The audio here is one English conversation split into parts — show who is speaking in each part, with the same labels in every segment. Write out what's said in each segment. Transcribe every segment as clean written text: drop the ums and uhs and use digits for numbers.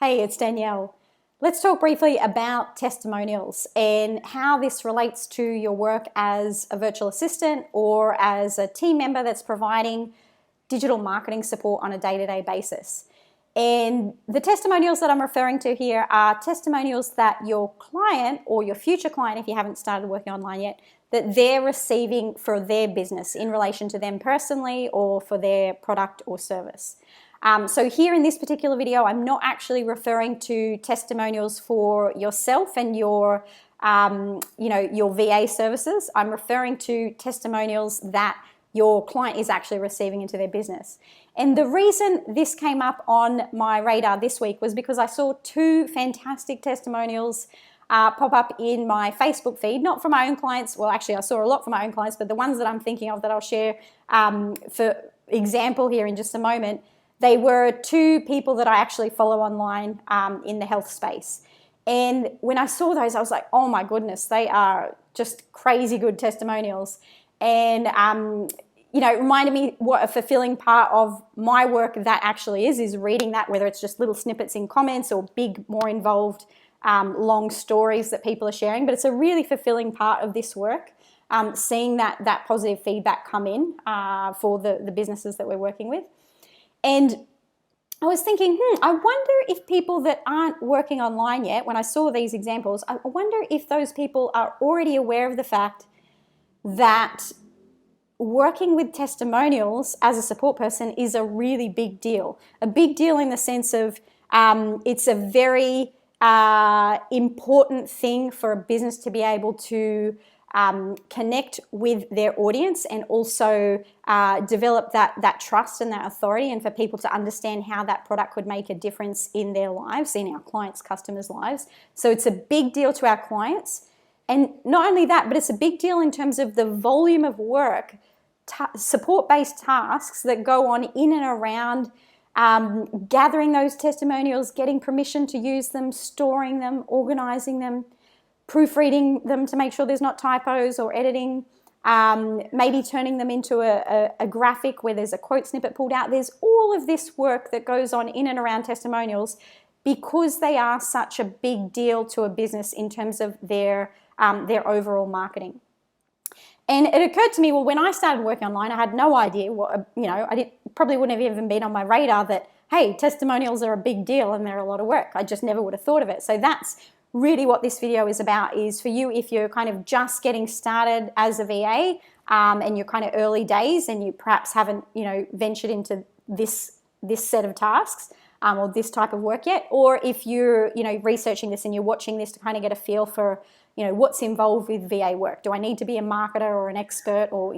Speaker 1: Hey, it's Danielle. Let's talk briefly about testimonials and how this relates to your work as a virtual assistant or as a team member that's providing digital marketing support on a day-to-day basis. And the testimonials that I'm referring to here are testimonials that your client or your future client, if you haven't started working online yet, that they're receiving for their business in relation to them personally or for their product or service. So here in this particular video, I'm not actually referring to testimonials for yourself and your VA services. I'm referring to testimonials that your client is actually receiving into their business. And the reason this came up on my radar this week was because I saw two fantastic testimonials pop up in my Facebook feed, not for my own clients. Well, actually, I saw a lot for my own clients, but the ones that I'm thinking of that I'll share for example here in just a moment, they were two people that I actually follow online in the health space. And when I saw those, I was like, oh my goodness, they are just crazy good testimonials. And, it reminded me what a fulfilling part of my work that actually is reading that, whether it's just little snippets in comments or big, more involved, long stories that people are sharing. But it's a really fulfilling part of this work, seeing that positive feedback come in for the businesses that we're working with. And I was thinking, I wonder if people that aren't working online yet, when I saw these examples, I wonder if those people are already aware of the fact that working with testimonials as a support person is a really big deal. A big deal in the sense of it's a very important thing for a business to be able to connect with their audience and also develop that trust and that authority, and for people to understand how that product could make a difference in their lives, in our clients' customers' lives. So it's a big deal to our clients. And not only that, but it's a big deal in terms of the volume of work, support-based tasks that go on in and around gathering those testimonials, getting permission to use them, storing them, organizing them, proofreading them to make sure there's not typos or editing, maybe turning them into a graphic where there's a quote snippet pulled out. There's all of this work that goes on in and around testimonials because they are such a big deal to a business in terms of their overall marketing. And it occurred to me, well, when I started working online, I had no idea probably wouldn't have even been on my radar that, hey, testimonials are a big deal and they're a lot of work. I just never would have thought of it. So that's really what this video is about, is for you if you're kind of just getting started as a VA and you're kind of early days and you perhaps haven't, ventured into this set of tasks or this type of work yet, or if you're, researching this and you're watching this to kind of get a feel for, what's involved with VA work. Do I need to be a marketer or an expert, or,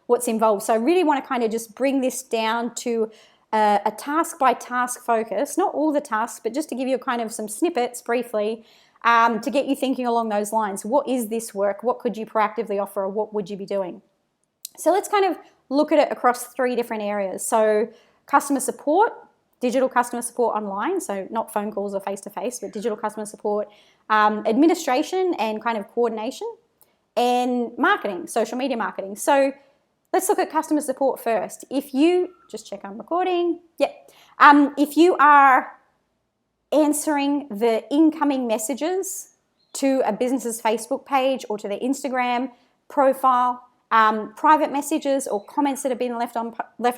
Speaker 1: what's involved? So I really want to kind of just bring this down to a task by task focus, not all the tasks, but just to give you kind of some snippets briefly to get you thinking along those lines. What is this work? What could you proactively offer, or what would you be doing? So let's kind of look at it across three different areas. So customer support, digital customer support online, so not phone calls or face-to-face, but digital customer support, administration and kind of coordination, and marketing, social media marketing. So let's look at customer support first. If you, just check I'm recording, if you are answering the incoming messages to a business's Facebook page or to their Instagram profile, private messages or comments that have been left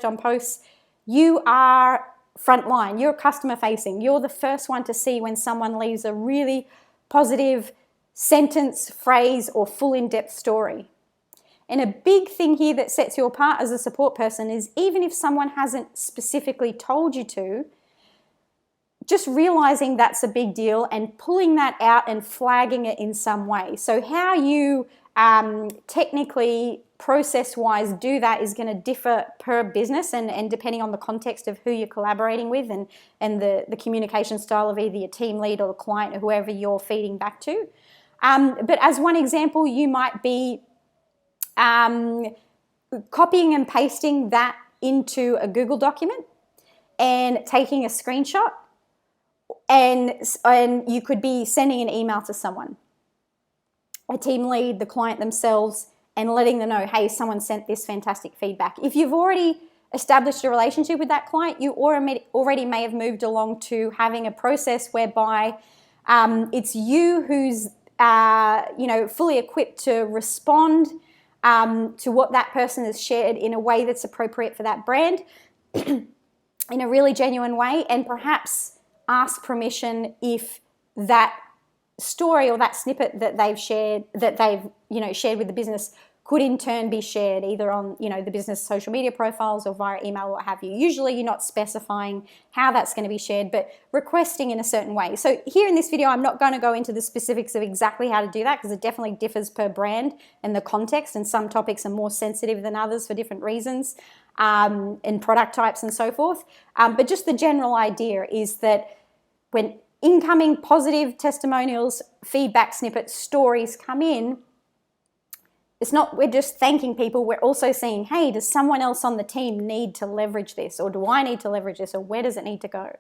Speaker 1: on posts, you are frontline, you're customer facing. You're the first one to see when someone leaves a really positive sentence, phrase, or full in-depth story. And a big thing here that sets you apart as a support person is, even if someone hasn't specifically told you to, just realizing that's a big deal and pulling that out and flagging it in some way. So how you technically, process-wise do that is going to differ per business and depending on the context of who you're collaborating with and the communication style of either your team lead or the client or whoever you're feeding back to. But as one example, you might be copying and pasting that into a Google document and taking a screenshot, and you could be sending an email to someone, a team lead, the client themselves, and letting them know, hey, someone sent this fantastic feedback. If you've already established a relationship with that client, you already may have moved along to having a process whereby it's you who's fully equipped to respond to what that person has shared in a way that's appropriate for that brand in a really genuine way, and perhaps ask permission if that story or that snippet that they've shared shared with the business could in turn be shared either on the business social media profiles or via email or what have you. Usually you're not specifying how that's going to be shared, but requesting in a certain way. So here in this video, I'm not going to go into the specifics of exactly how to do that because it definitely differs per brand and the context, and some topics are more sensitive than others for different reasons, and product types and so forth. But just the general idea is that when incoming positive testimonials, feedback snippets, stories come in, it's not we're just thanking people, we're also saying, hey, does someone else on the team need to leverage this, or do I need to leverage this, or where does it need to go?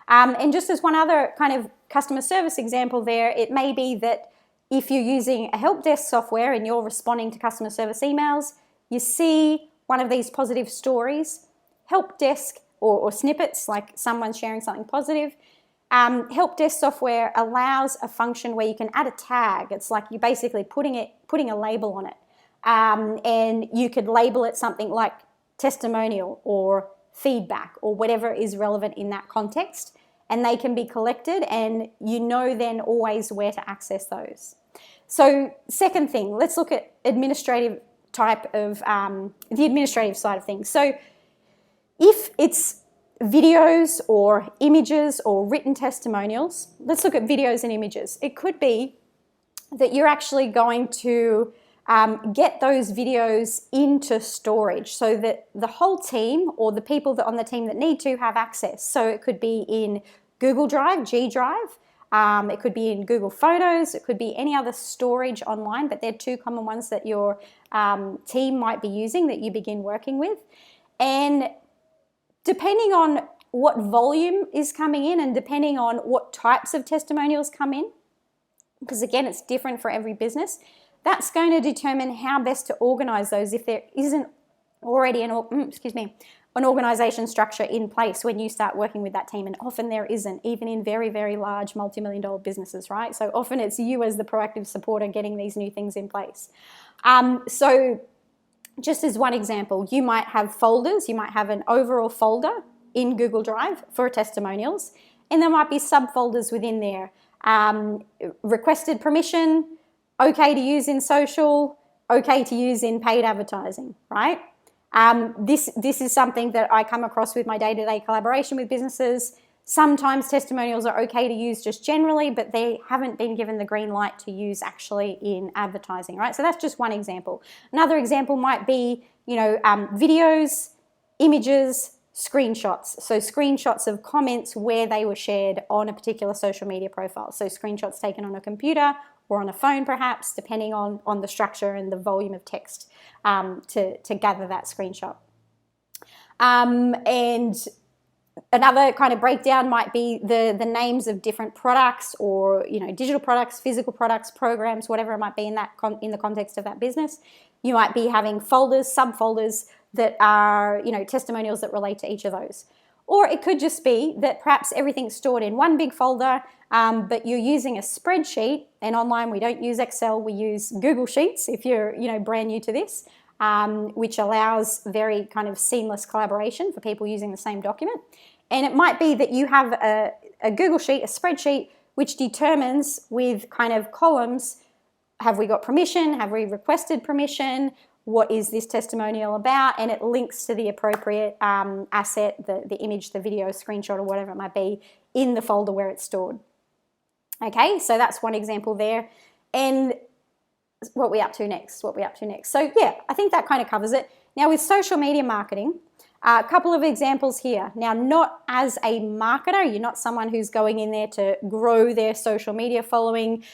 Speaker 1: And just as one other kind of customer service example there, it may be that if you're using a help desk software and you're responding to customer service emails, you see one of these positive stories, help desk or snippets, like someone sharing something positive. Help desk software allows a function where you can add a tag. It's like you're basically putting a label on it, and you could label it something like testimonial or feedback or whatever is relevant in that context, and they can be collected, and then always where to access those. So second thing, let's look at administrative type of the administrative side of things. So if it's videos or images or written testimonials, let's look at videos and images. It could be that you're actually going to get those videos into storage so that the whole team or the people that on the team that need to have access. So it could be in Google Drive, G Drive, it could be in Google Photos, it could be any other storage online, but they're two common ones that your team might be using that you begin working with. And depending on what volume is coming in and depending on what types of testimonials come in, because again, it's different for every business, that's going to determine how best to organize those if there isn't already an organization structure in place when you start working with that team. And often there isn't, even in very, very large multi-million-dollar businesses, right? So often it's you as the proactive supporter getting these new things in place. So just as one example, you might have folders. You might have an overall folder in Google Drive for testimonials, and there might be subfolders within there. Requested permission, okay to use in social, okay to use in paid advertising, right? This is something that I come across with my day-to-day collaboration with businesses. Sometimes testimonials are okay to use just generally, but they haven't been given the green light to use actually in advertising, right? So that's just one example. Another example might be, videos, images, screenshots. So screenshots of comments where they were shared on a particular social media profile. So screenshots taken on a computer or on a phone perhaps, depending on the structure and the volume of text to gather that screenshot. And another kind of breakdown might be the names of different products or digital products, physical products, programs, whatever it might be in the context of that business. You might be having folders, subfolders that are testimonials that relate to each of those. Or it could just be that perhaps everything's stored in one big folder, but you're using a spreadsheet, and online we don't use Excel, we use Google Sheets if you're brand new to this, which allows very kind of seamless collaboration for people using the same document. And it might be that you have a Google Sheet, a spreadsheet, which determines with kind of columns, have we got permission, have we requested permission, what is this testimonial about, and it links to the appropriate asset, the image, the video, screenshot, or whatever it might be in the folder where it's stored. Okay, so that's one example there. And what we up to next? So yeah, I think that kind of covers it. Now with social media marketing, a couple of examples here. Now, not as a marketer, you're not someone who's going in there to grow their social media following,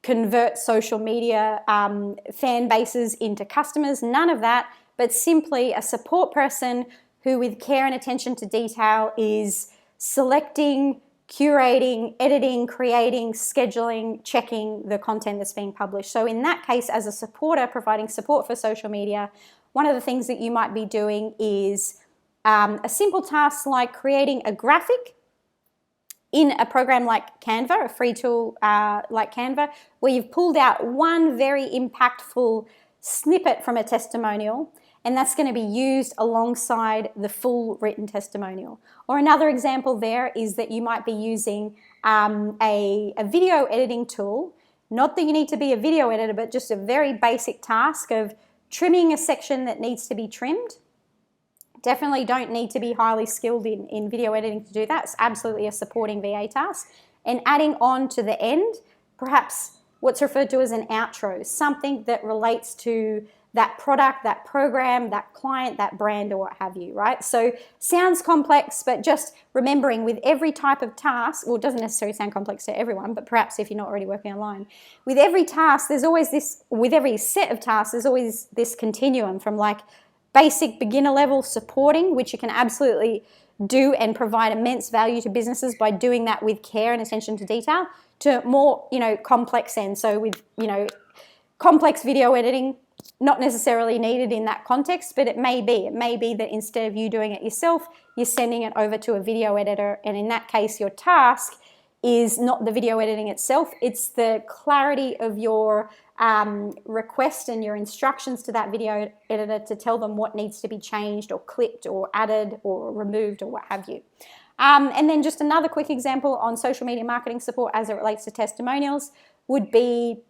Speaker 1: convert social media fan bases into customers, none of that, but simply a support person who with care and attention to detail is selecting, curating, editing, creating, scheduling, checking the content that's being published. So in that case, as a supporter providing support for social media, one of the things that you might be doing is A simple task like creating a graphic in a program like Canva, a free tool like Canva, where you've pulled out one very impactful snippet from a testimonial, and that's going to be used alongside the full written testimonial. Or another example there is that you might be using a video editing tool. Not that you need to be a video editor, but just a very basic task of trimming a section that needs to be trimmed. Definitely don't need to be highly skilled in video editing to do that. It's absolutely a supporting VA task. And adding on to the end, perhaps what's referred to as an outro, something that relates to that product, that program, that client, that brand, or what have you, right? So sounds complex, but just remembering with every type of task, well, it doesn't necessarily sound complex to everyone, but perhaps if you're not already working online, with every task, there's always this, with every set of tasks, there's always this continuum from like basic beginner level supporting, which you can absolutely do and provide immense value to businesses by doing that with care and attention to detail, to more, complex end. So with, complex video editing, not necessarily needed in that context, but it may be. It may be that instead of you doing it yourself, you're sending it over to a video editor, and in that case, your task is not the video editing itself, it's the clarity of your request and your instructions to that video editor to tell them what needs to be changed or clipped or added or removed or what have you. And then just another quick example on social media marketing support as it relates to testimonials would be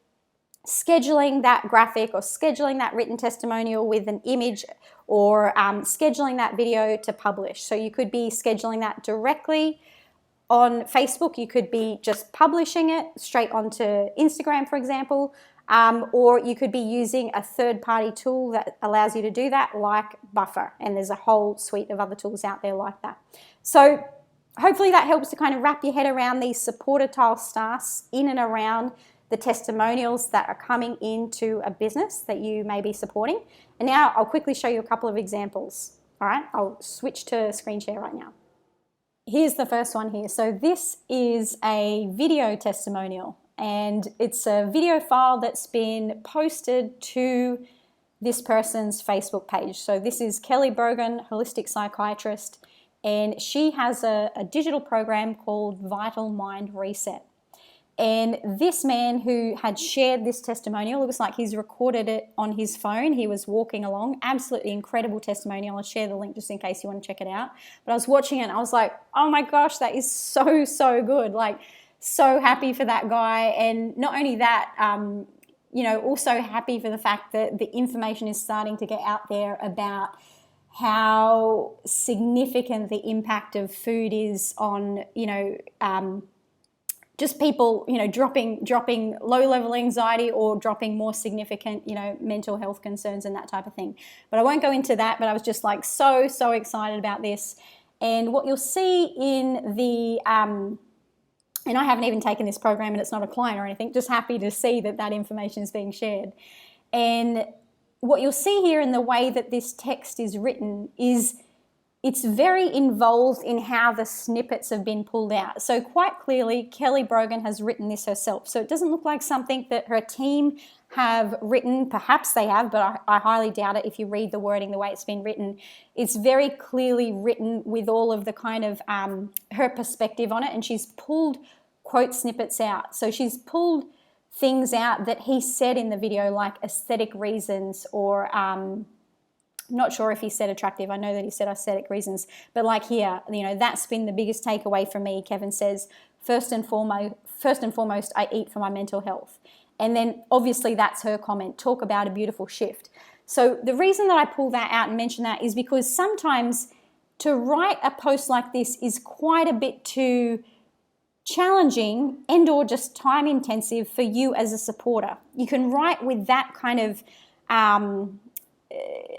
Speaker 1: scheduling that graphic or scheduling that written testimonial with an image, or scheduling that video to publish. So you could be scheduling that directly on Facebook. You could be just publishing it straight onto Instagram, for example, or you could be using a third-party tool that allows you to do that, like Buffer, and there's a whole suite of other tools out there like that. So hopefully that helps to kind of wrap your head around these supporter tasks in and around the testimonials that are coming into a business that you may be supporting. And now I'll quickly show you a couple of examples. All right, I'll switch to screen share right now. Here's the first one here. So this is a video testimonial, and it's a video file that's been posted to this person's Facebook page. So this is Kelly Brogan, holistic psychiatrist, and she has a digital program called Vital Mind Reset. And this man who had shared this testimonial, it was like he's recorded it on his phone. He was walking along, absolutely incredible testimonial. I'll share the link just in case you want to check it out. But I was watching it and I was like, oh my gosh, that is so, so good. Like, so happy for that guy. And not only that, also happy for the fact that the information is starting to get out there about how significant the impact of food is on, just people, dropping low-level anxiety or dropping more significant, mental health concerns and that type of thing. But I won't go into that, but I was just like so excited about this. And what you'll see in the, and I haven't even taken this program and it's not a client or anything, just happy to see that information is being shared. And what you'll see here in the way that this text is written is it's very involved in how the snippets have been pulled out. So quite clearly, Kelly Brogan has written this herself. So it doesn't look like something that her team have written. Perhaps they have, but I highly doubt it if you read the wording the way it's been written. It's very clearly written with all of the kind of her perspective on it, and she's pulled quote snippets out. So she's pulled things out that he said in the video, like aesthetic reasons, or not sure if he said attractive. I know that he said aesthetic reasons, but like here, that's been the biggest takeaway for me. Kevin says, first and foremost, I eat for my mental health. And then obviously that's her comment, talk about a beautiful shift. So the reason that I pull that out and mention that is because sometimes to write a post like this is quite a bit too challenging and or just time intensive for you as a supporter. You can write with that kind of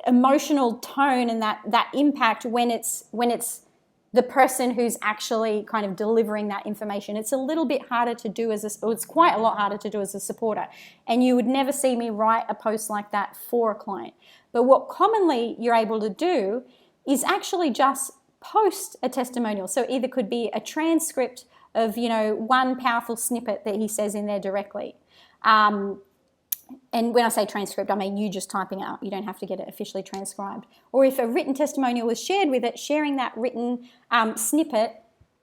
Speaker 1: emotional tone and that impact when it's the person who's actually kind of delivering that information. It's a little bit harder to do it's quite a lot harder to do as a supporter. And you would never see me write a post like that for a client. But what commonly you're able to do is actually just post a testimonial. So either could be a transcript of, one powerful snippet that he says in there directly. And when I say transcript, I mean you just typing it up. You don't have to get it officially transcribed. Or if a written testimonial was shared with it, sharing that written snippet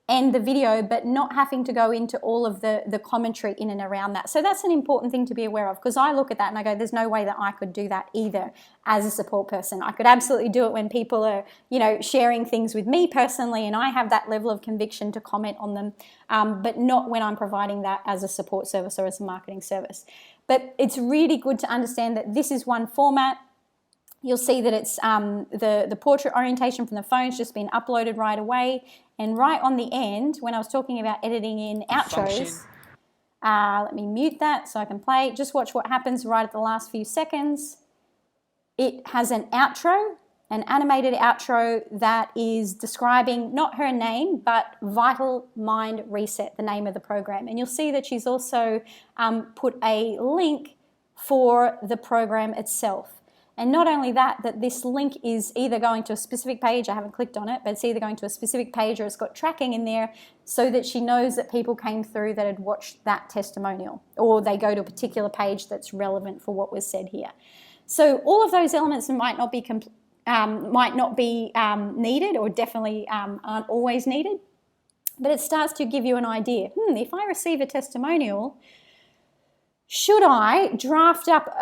Speaker 1: and the video, but not having to go into all of the commentary in and around that. So that's an important thing to be aware of, because I look at that and I go, there's no way that I could do that either as a support person. I could absolutely do it when people are, sharing things with me personally, and I have that level of conviction to comment on them, but not when I'm providing that as a support service or as a marketing service. But it's really good to understand that this is one format. You'll see that it's the portrait orientation from the phone's just been uploaded right away. And right on the end, when I was talking about editing in outros, let me mute that so I can play. Just watch what happens right at the last few seconds. It has an outro, an animated outro that is describing not her name, but Vital Mind Reset, the name of the program. And you'll see that she's also put a link for the program itself. And not only that, that this link is either going to a specific page, I haven't clicked on it, but it's either going to a specific page or it's got tracking in there so that she knows that people came through that had watched that testimonial, or they go to a particular page that's relevant for what was said here. So all of those elements might not be needed, or definitely aren't always needed, but it starts to give you an idea. If I receive a testimonial, should I draft up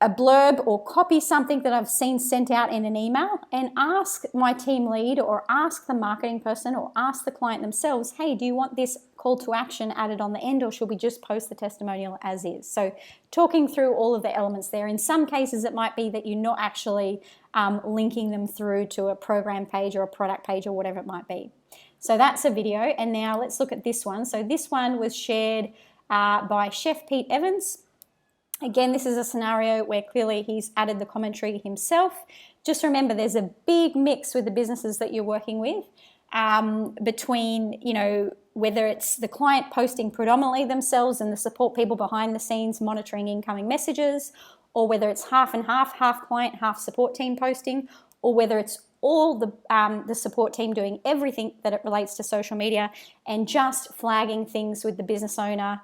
Speaker 1: a blurb or copy something that I've seen sent out in an email and ask my team lead or ask the marketing person or ask the client themselves, hey, do you want this call to action added on the end, or should we just post the testimonial as is? So talking through all of the elements there. In some cases, it might be that you're not actually linking them through to a program page or a product page or whatever it might be. So that's a video. And now let's look at this one. So this one was shared by Chef Pete Evans. Again, this is a scenario where clearly he's added the commentary himself. Just remember, there's a big mix with the businesses that you're working with between, whether it's the client posting predominantly themselves and the support people behind the scenes monitoring incoming messages, or whether it's half and half client, half support team posting, or whether it's all the support team doing everything that it relates to social media and just flagging things with the business owner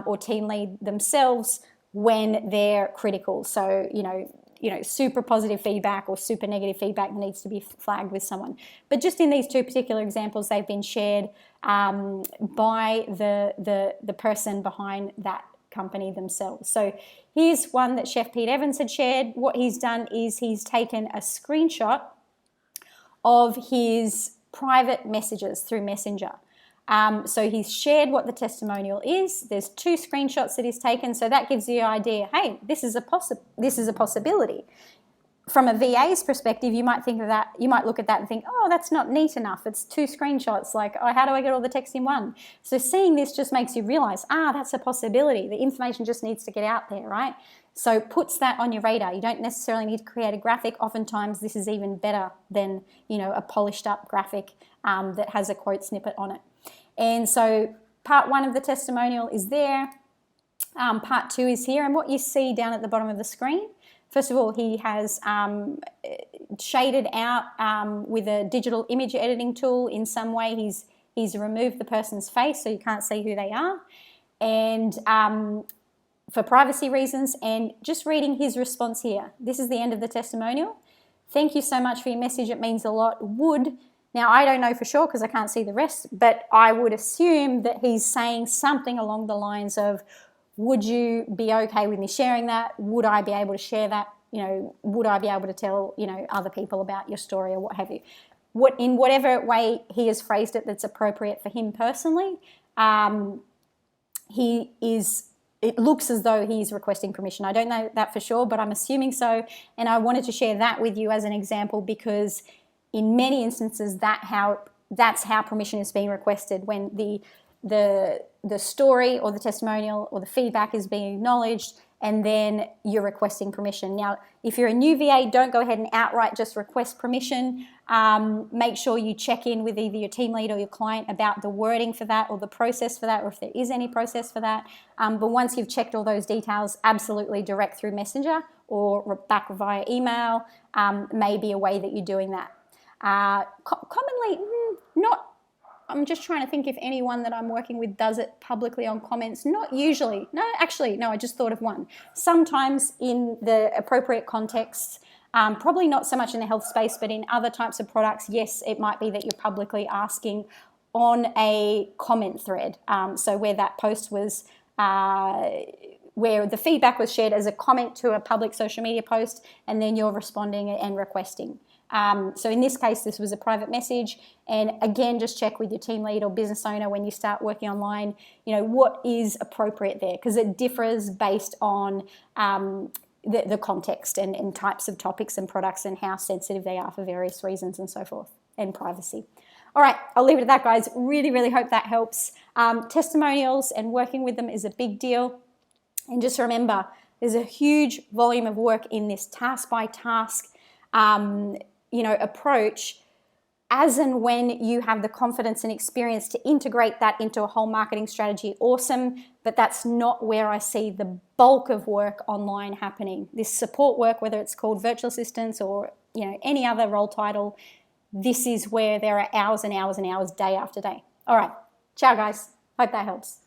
Speaker 1: or team lead themselves when they're critical. So, super positive feedback or super negative feedback that needs to be flagged with someone. But just in these two particular examples, they've been shared by the person behind that company themselves. So here's one that Chef Pete Evans had shared. What he's done is he's taken a screenshot of his private messages through Messenger. So he's shared what the testimonial is. There's 2 screenshots that he's taken, so that gives you an idea, hey, this is a possibility. From a VA's perspective, you might think of that, you might look at that and think, oh, that's not neat enough. It's 2 screenshots, like, oh, how do I get all the text in one? So seeing this just makes you realize, that's a possibility. The information just needs to get out there, right? So puts that on your radar. You don't necessarily need to create a graphic. Oftentimes this is even better than, a polished up graphic that has a quote snippet on it. And so part 1 of the testimonial is there. Part 2 is here. And what you see down at the bottom of the screen, first of all, he has shaded out with a digital image editing tool. In some way, he's removed the person's face so you can't see who they are. And for privacy reasons, and just reading his response here. This is the end of the testimonial. Thank you so much for your message. It means a lot. Now, I don't know for sure because I can't see the rest, but I would assume that he's saying something along the lines of, would you be okay with me sharing that? Would I be able to share that? Would I be able to tell, other people about your story or what have you? In whatever way he has phrased it that's appropriate for him personally, it looks as though he's requesting permission. I don't know that for sure, but I'm assuming so. And I wanted to share that with you as an example because in many instances, that's how permission is being requested, when the story or the testimonial or the feedback is being acknowledged and then you're requesting permission. Now, if you're a new VA, don't go ahead and outright just request permission. Make sure you check in with either your team lead or your client about the wording for that or the process for that, or if there is any process for that. But once you've checked all those details, absolutely direct through Messenger or back via email may be a way that you're doing that. Commonly, not I'm just trying to think if anyone that I'm working with does it publicly on comments. Not usually. No, actually, no, I just thought of one. Sometimes in the appropriate contexts, probably not so much in the health space, but in other types of products, yes, it might be that you're publicly asking on a comment thread. So where that post was, where the feedback was shared as a comment to a public social media post, and then you're responding and requesting. So in this case, this was a private message. And again, just check with your team lead or business owner when you start working online, what is appropriate there, because it differs based on the context and types of topics and products and how sensitive they are for various reasons and so forth, and privacy. All right, I'll leave it at that, guys. Really, really hope that helps. Testimonials and working with them is a big deal. And just remember, there's a huge volume of work in this task by task approach, as and when you have the confidence and experience to integrate that into a whole marketing strategy. Awesome, but that's not where I see the bulk of work online happening. This support work, whether it's called virtual assistants or any other role title, this is where there are hours and hours and hours, day after day. All right, ciao guys, hope that helps.